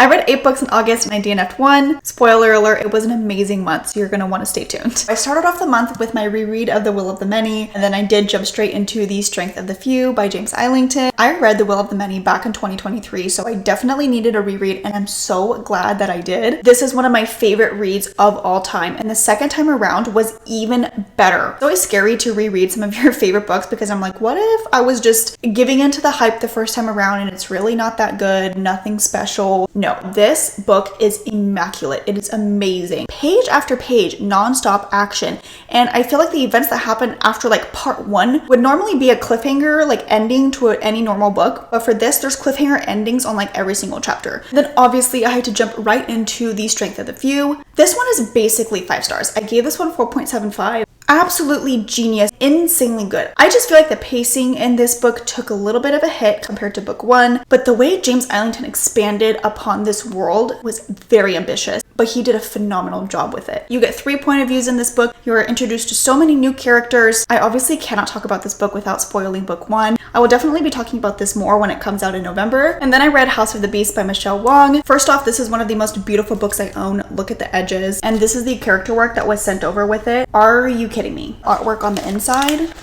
I read 8 books in August and I DNF'd 1. Spoiler alert, it was an amazing month, so you're going to want to stay tuned. I started off the month with my reread of The Will of the Many, and then I did jump straight into The Strength of the Few by James Islington. I read The Will of the Many back in 2023, so I definitely needed a reread, and I'm so glad that I did. This is one of my favorite reads of all time, and the second time around was even better. It's always scary to reread some of your favorite books because I'm like, what if I was just giving into the hype the first time around and it's really not that good, nothing special? No, this book is immaculate. It is amazing. Page after page, non-stop action. And I feel like the events that happen after like part 1 would normally be a cliffhanger, like ending to any normal book. But for this, there's cliffhanger endings on like every single chapter. Then obviously I had to jump right into The Strength of the Few. This one is basically 5 stars. I gave this one 4.75. Absolutely genius, insanely good. I just feel like the pacing in this book took a little bit of a hit compared to book 1, but the way James Islington expanded upon this world was very ambitious, but he did a phenomenal job with it. You get 3 point of views in this book. You are introduced to so many new characters. I obviously cannot talk about this book without spoiling book 1. I will definitely be talking about this more when it comes out in November. And then I read House of the Beast by Michelle Wong. First off, this is one of the most beautiful books I own. Look at the edges. And this is the character work that was sent over with it. Are you kidding me? Artwork on the inside.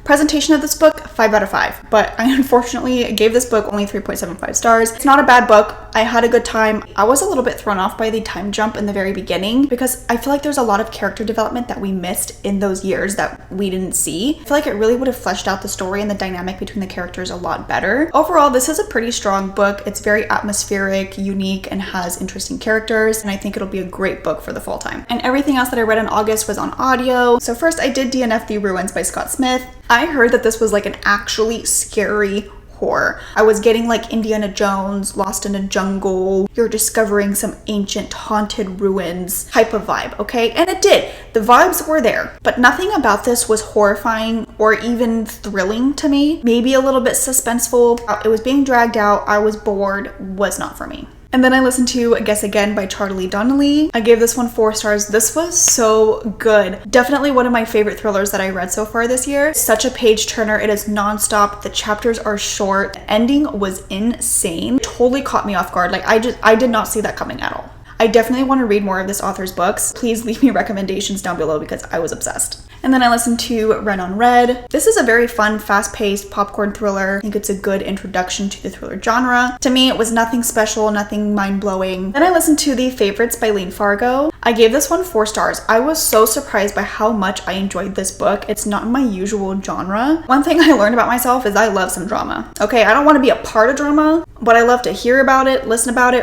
Presentation of this book, 5 out of 5, but I unfortunately gave this book only 3.75 stars. It's not a bad book. I had a good time. I was a little bit thrown off by the time jump in the very beginning because I feel like there's a lot of character development that we missed in those years that we didn't see. I feel like it really would have fleshed out the story and the dynamic between the characters a lot better. Overall, this is a pretty strong book. It's very atmospheric, unique, and has interesting characters, and I think it'll be a great book for the fall time. And everything else that I read in August was on audio. So first I did DNF The Ruins by Scott Smith. I heard that this was like an actually scary horror. I was getting like Indiana Jones, Lost in a Jungle, you're discovering some ancient haunted ruins type of vibe, okay? And it did. The vibes were there, but nothing about this was horrifying or even thrilling to me. Maybe a little bit suspenseful. It was being dragged out. I was bored. Was not for me. And then I listened to Guess Again by Charlie Donnelly. I gave this one 4 stars. This was so good. Definitely one of my favorite thrillers that I read so far this year. Such a page turner. It is nonstop. The chapters are short. The ending was insane. Totally caught me off guard. Like I did not see that coming at all. I definitely want to read more of this author's books. Please leave me recommendations down below because I was obsessed. And then I listened to Ren on Red. This is a very fun, fast-paced popcorn thriller. I think it's a good introduction to the thriller genre. To me, it was nothing special, nothing mind-blowing. Then I listened to The Favorites by Lane Fargo. I gave this one 4 stars. I was so surprised by how much I enjoyed this book. It's not my usual genre. One thing I learned about myself is I love some drama. Okay, I don't want to be a part of drama, but I love to hear about it, listen about it,